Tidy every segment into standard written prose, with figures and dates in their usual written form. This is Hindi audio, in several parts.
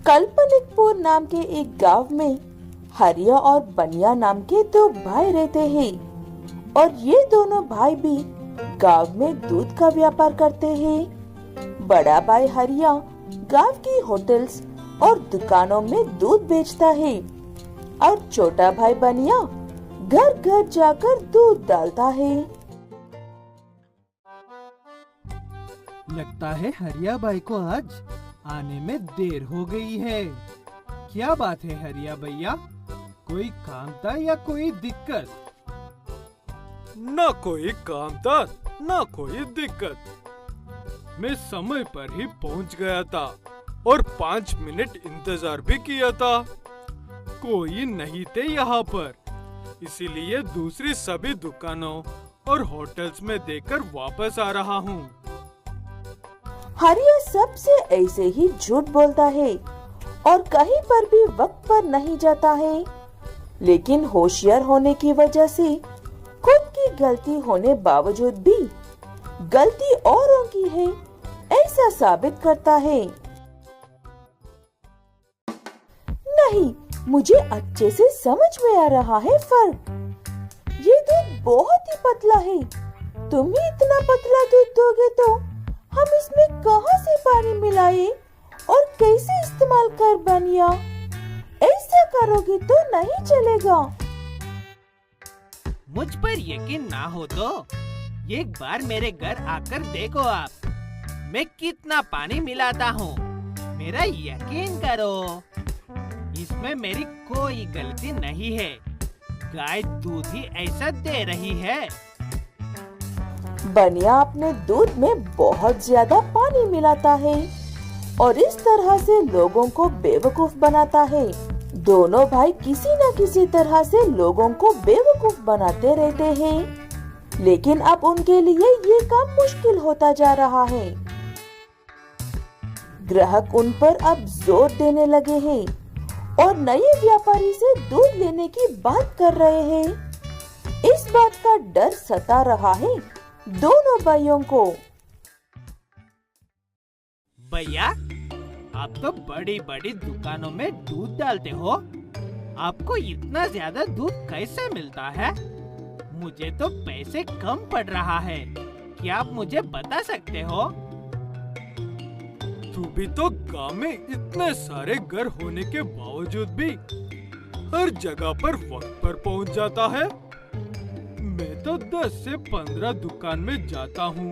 कल्पनिकपुर नाम के एक गांव में हरिया और बनिया नाम के दो भाई रहते हैं और ये दोनों भाई भी गांव में दूध का व्यापार करते हैं। बड़ा भाई हरिया गांव की होटल्स और दुकानों में दूध बेचता है और छोटा भाई बनिया घर घर जाकर दूध डालता है। लगता है हरिया भाई को आज आने में देर हो गई है। क्या बात है हरिया भैया, कोई काम था या कोई दिक्कत? ना कोई काम था ना कोई दिक्कत। मैं समय पर ही पहुंच गया था और 5 मिनट इंतजार भी किया था। कोई नहीं थे यहाँ पर, इसीलिए दूसरी सभी दुकानों और होटल्स में देकर वापस आ रहा हूँ। हरिया सबसे ऐसे ही झूठ बोलता है और कहीं पर भी वक्त पर नहीं जाता है, लेकिन होशियार होने की वजह से खुद की गलती होने बावजूद भी गलती औरों की है ऐसा साबित करता है। नहीं, मुझे अच्छे से समझ में आ रहा है फर्क। ये दूध बहुत ही पतला है। तुम ही इतना पतला दूध दोगे तो हम इसमें कहां से पानी मिलाए और कैसे इस्तेमाल कर बनिया? ऐसा करोगे तो नहीं चलेगा। मुझ पर यकीन ना हो तो एक बार मेरे घर आकर देखो आप, मैं कितना पानी मिलाता हूँ। मेरा यकीन करो, इसमें मेरी कोई गलती नहीं है। गाय दूध ही ऐसा दे रही है। बनिया अपने दूध में बहुत ज्यादा पानी मिलाता है और इस तरह से लोगों को बेवकूफ बनाता है। दोनों भाई किसी न किसी तरह से लोगों को बेवकूफ बनाते रहते हैं, लेकिन अब उनके लिए ये काम मुश्किल होता जा रहा है। ग्राहक उन पर अब जोर देने लगे हैं और नए व्यापारी से दूध लेने की बात कर रहे हैं। इस बात का डर सता रहा है दोनों भाइयों को। भैया, आप तो बड़ी बड़ी दुकानों में दूध डालते हो, आपको इतना ज्यादा दूध कैसे मिलता है? मुझे तो पैसे कम पड़ रहा है, क्या आप मुझे बता सकते हो? तू भी तो गांव में इतने सारे घर होने के बावजूद भी हर जगह पर वक्त पर पहुंच जाता है। मैं तो 10 से 15 दुकान में जाता हूँ,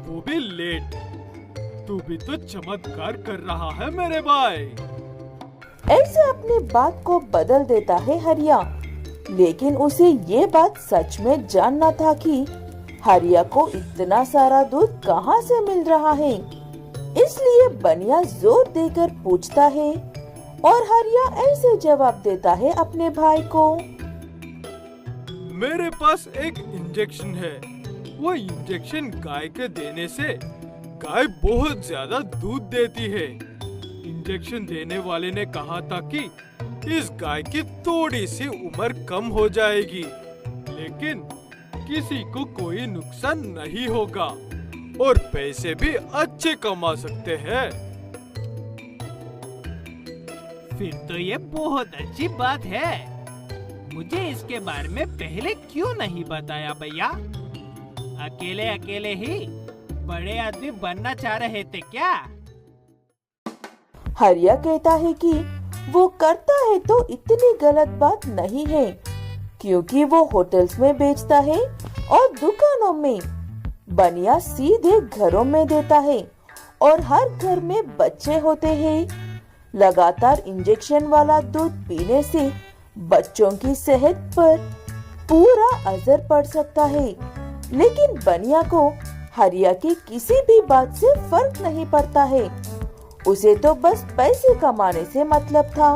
वो भी लेट। तू भी तो चमत्कार कर रहा है मेरे भाई। ऐसे अपनी बात को बदल देता है हरिया, लेकिन उसे ये बात सच में जानना था कि हरिया को इतना सारा दूध कहाँ से मिल रहा है। इसलिए बनिया जोर देकर पूछता है और हरिया ऐसे जवाब देता है अपने भाई को। मेरे पास एक इंजेक्शन है। वो इंजेक्शन गाय के देने से गाय बहुत ज्यादा दूध देती है। इंजेक्शन देने वाले ने कहा था कि इस गाय की थोड़ी सी उम्र कम हो जाएगी, लेकिन किसी को कोई नुकसान नहीं होगा और पैसे भी अच्छे कमा सकते हैं। फिर तो ये बहुत अच्छी बात है। मुझे इसके बारे में पहले क्यों नहीं बताया भैया? अकेले अकेले ही बड़े आदमी बनना चाह रहे थे क्या? हरिया कहता है कि वो करता है तो इतनी गलत बात नहीं है, क्योंकि वो होटल्स में बेचता है और दुकानों में। बनिया सीधे घरों में देता है और हर घर में बच्चे होते हैं। लगातार इंजेक्शन वाला दूध पीने से बच्चों की सेहत पर पूरा असर पड़ सकता है, लेकिन बनिया को हरिया की किसी भी बात से फर्क नहीं पड़ता है। उसे तो बस पैसे कमाने से मतलब था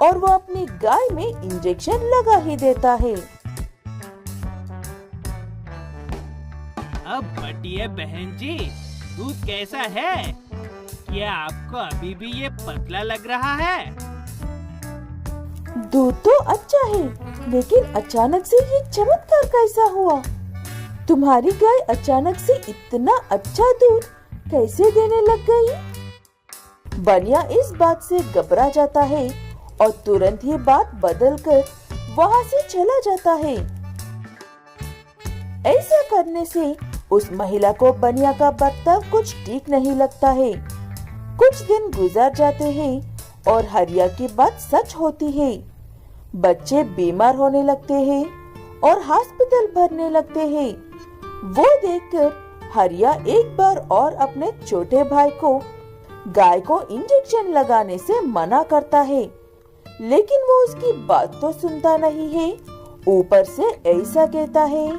और वो अपनी गाय में इंजेक्शन लगा ही देता है। अब बटिया बहन जी, दूध कैसा है? क्या आपको अभी भी ये पतला लग रहा है? दूध तो अच्छा है, लेकिन अचानक से ये चमत्कार कैसा हुआ? तुम्हारी गाय अचानक से इतना अच्छा दूध कैसे देने लग गई? बनिया इस बात से घबरा जाता है और तुरंत ही बात बदलकर वहाँ से चला जाता है। ऐसा करने से उस महिला को बनिया का बर्ताव कुछ ठीक नहीं लगता है। कुछ दिन गुजर जाते हैं और हरिया की बात सच होती है। बच्चे बीमार होने लगते हैं और हॉस्पिटल भरने लगते हैं। वो देखकर हरिया एक बार और अपने छोटे भाई को गाय को इंजेक्शन लगाने से मना करता है, लेकिन वो उसकी बात तो सुनता नहीं है। ऊपर से ऐसा कहता है,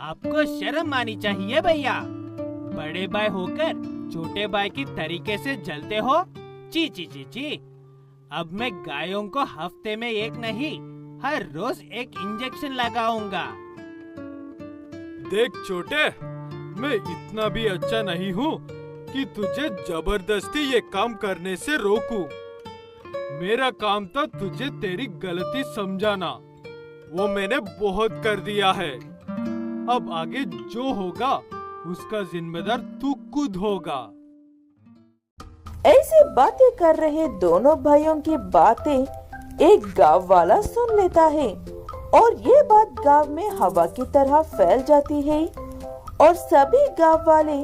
आपको शर्म आनी चाहिए भैया, बड़े भाई होकर छोटे भाई की तरीके से जलते हो। ची ची ची ची। अब मैं गायों को हफ्ते में एक नहीं, हर रोज एक इंजेक्शन लगाऊंगा। देख छोटे, मैं इतना भी अच्छा नहीं हूँ कि तुझे जबरदस्ती ये काम करने से रोकूं। मेरा काम था तुझे तेरी गलती समझाना, वो मैंने बहुत कर दिया है। अब आगे जो होगा उसका जिम्मेदार तू खुद होगा। ऐसे बातें कर रहे दोनों भाइयों की बातें एक गांव वाला सुन लेता है और ये बात गांव में हवा की तरह फैल जाती है और सभी गांव वाले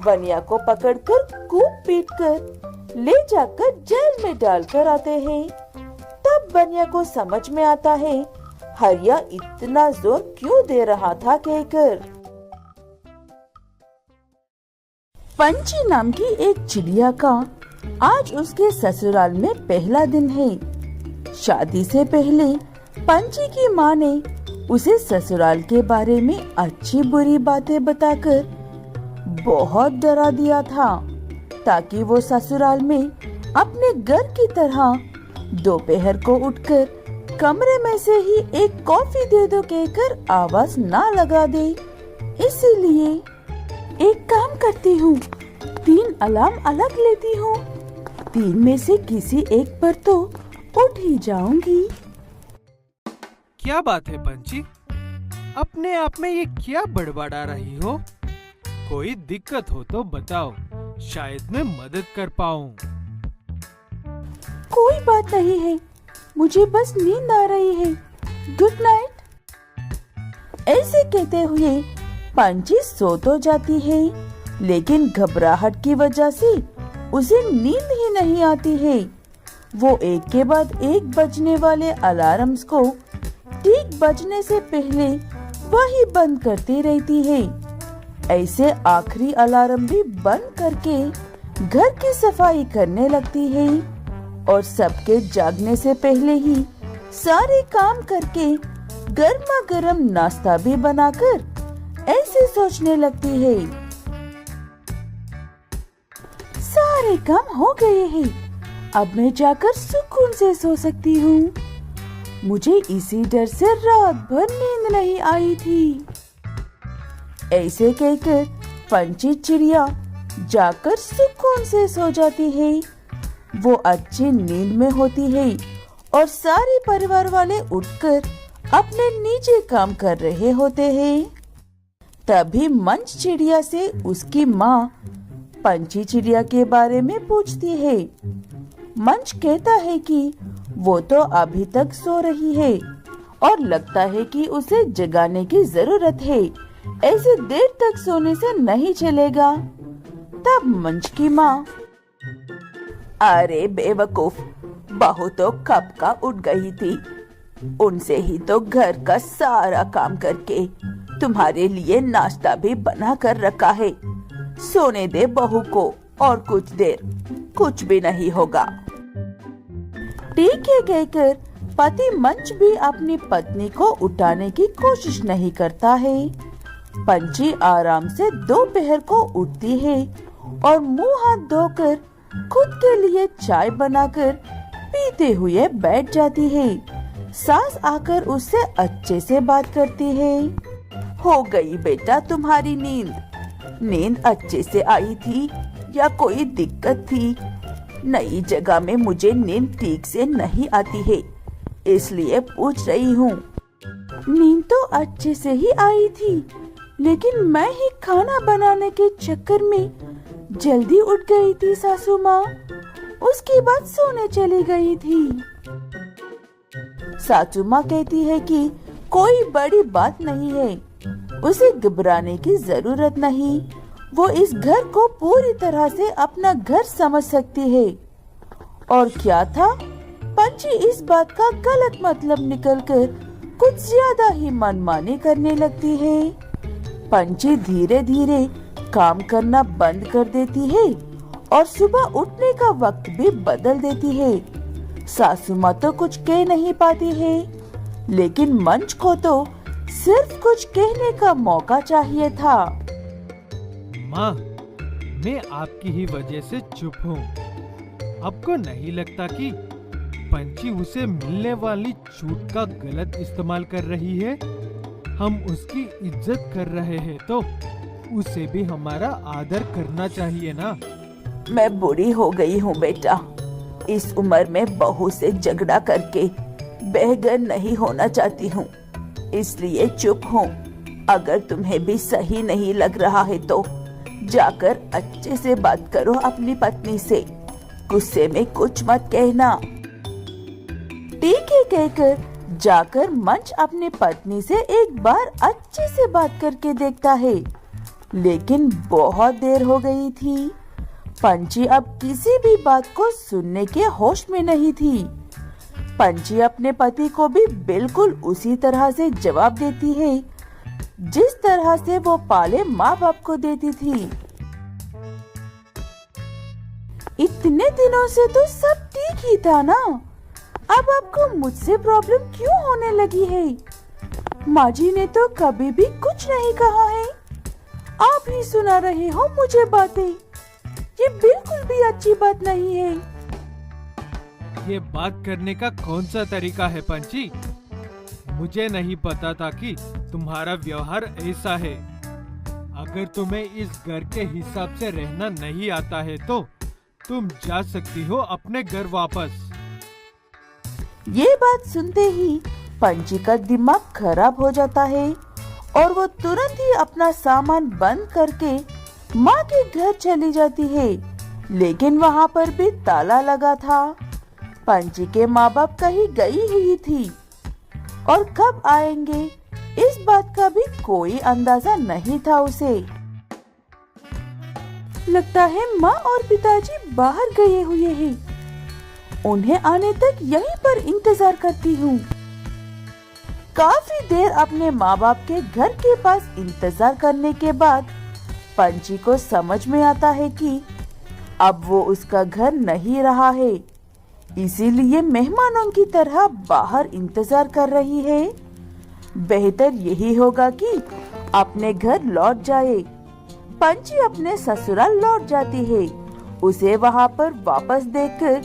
बनिया को पकड़कर कूट पीट कर ले जाकर जेल में डालकर आते हैं। तब बनिया को समझ में आता है हरिया इतना जोर क्यों दे रहा था कहकर। पंची नाम की एक चिड़िया का आज उसके ससुराल में पहला दिन है। शादी से पहले पंची की माँ ने उसे ससुराल के बारे में अच्छी बुरी बातें बताकर बहुत डरा दिया था, ताकि वो ससुराल में अपने घर की तरह दोपहर को उठकर कमरे में से ही एक कॉफी दे दो कहकर आवाज ना लगा दे। इसीलिए एक काम करती हूँ, 3 अलार्म अलग लेती हूँ, 3 में से किसी एक पर तो उठ ही जाऊंगी। क्या बात है पंची, अपने आप में ये क्या बड़बड़ा रही हो? कोई दिक्कत हो तो बताओ, शायद मैं मदद कर पाऊँ। कोई बात नहीं है, मुझे बस नींद आ रही है। Good night. ऐसे कहते हुए पंची सो तो जाती है, लेकिन घबराहट की वजह से उसे नींद ही नहीं आती है। वो एक के बाद एक बजने वाले अलार्म्स को ठीक बजने से पहले वही बंद करती रहती है। ऐसे आखिरी अलार्म भी बंद करके घर की सफाई करने लगती है और सबके जागने से पहले ही सारे काम करके गर्मा गर्म नाश्ता भी बनाकर ऐसे सोचने लगती है, सारे काम हो गए हैं, अब मैं जाकर सुकून से सो सकती हूँ। मुझे इसी डर से रात भर नींद नहीं आई थी। ऐसे कहकर पंची चिड़िया जाकर सुकून से सो जाती है। वो अच्छी नींद में होती है और सारे परिवार वाले उठकर अपने नीचे काम कर रहे होते हैं। तभी मंच चिड़िया से उसकी माँ पंची चिड़िया के बारे में पूछती है। मंच कहता है कि वो तो अभी तक सो रही है और लगता है कि उसे जगाने की जरूरत है, ऐसे देर तक सोने से नहीं चलेगा। तब मंच की माँ, अरे बेवकूफ, बहू तो कब का उठ गई थी, उनसे ही तो घर का सारा काम करके तुम्हारे लिए नाश्ता भी बना कर रखा है। सोने दे बहू को और कुछ देर, कुछ भी नहीं होगा। ठीक है कहकर पति मंच भी अपनी पत्नी को उठाने की कोशिश नहीं करता है। पंची आराम से दोपहर को उठती है और मुंह हाथ धोकर खुद के लिए चाय बनाकर पीते हुए बैठ जाती है। सास आकर उससे अच्छे से बात करती है। हो गई बेटा तुम्हारी नींद? नींद अच्छे से आई थी या कोई दिक्कत थी? नई जगह में मुझे नींद ठीक से नहीं आती है, इसलिए पूछ रही हूँ। नींद तो अच्छे से ही आई थी, लेकिन मैं ही खाना बनाने के चक्कर में जल्दी उठ गई थी सासू माँ। उसके बाद सोने चली गई थी। सासू माँ कहती है कि कोई बड़ी बात नहीं है, उसे घबराने की जरूरत नहीं। वो इस घर को पूरी तरह से अपना घर समझ सकती है। और क्या था, पंची इस बात का गलत मतलब निकलकर कुछ ज्यादा ही मनमानी करने लगती है। पंची धीरे धीरे काम करना बंद कर देती है और सुबह उठने का वक्त भी बदल देती है। सासू माँ तो कुछ कह नहीं पाती है, लेकिन मंच को तो सिर्फ कुछ कहने का मौका चाहिए था। माँ, मैं आपकी ही वजह से चुप हूँ। आपको नहीं लगता कि पंची उसे मिलने वाली छूट का गलत इस्तेमाल कर रही है? हम उसकी इज्जत कर रहे हैं तो उसे भी हमारा आदर करना चाहिए ना। मैं बुरी हो गई हूँ बेटा। इस उम्र में बहू से झगड़ा करके बेघर नहीं होना चाहती हूँ, इसलिए चुप हूँ। अगर तुम्हें भी सही नहीं लग रहा है तो जाकर अच्छे से बात करो अपनी पत्नी से। गुस्से में कुछ मत कहना। ठीक है कहकर जाकर मंच अपनी पत्नी से एक बार अच्छे से बात करके देखता है, लेकिन बहुत देर हो गई थी। पंची अब किसी भी बात को सुनने के होश में नहीं थी। पंची अपने पति को भी बिल्कुल उसी तरह से जवाब देती है जिस तरह से वो पाले माँ बाप को देती थी। इतने दिनों से तो सब ठीक ही था ना, अब आपको मुझसे प्रॉब्लम क्यों होने लगी है? माँ जी ने तो कभी भी कुछ नहीं कहा है, आप ही सुना रहे हो मुझे बातें। ये बिल्कुल भी अच्छी बात नहीं है। ये बात करने का कौन सा तरीका है पंची? मुझे नहीं पता था कि तुम्हारा व्यवहार ऐसा है। अगर तुम्हें इस घर के हिसाब से रहना नहीं आता है तो तुम जा सकती हो अपने घर वापस। ये बात सुनते ही पंची का दिमाग खराब हो जाता है और वो तुरंत ही अपना सामान बंद करके माँ के घर चली जाती है, लेकिन वहाँ पर भी ताला लगा था। पंची के माँ बाप कहीं गई हुई थी और कब आएंगे इस बात का भी कोई अंदाजा नहीं था उसे। लगता है माँ और पिताजी बाहर गए हुए हैं। उन्हें आने तक यहीं पर इंतजार करती हूँ। काफी देर अपने माँ बाप के घर के पास इंतजार करने के बाद पंची को समझ में आता है कि अब वो उसका घर नहीं रहा है, इसीलिए मेहमानों की तरह बाहर इंतजार कर रही है। बेहतर यही होगा कि अपने घर लौट जाए। पंची अपने ससुराल लौट जाती है। उसे वहाँ पर वापस देखकर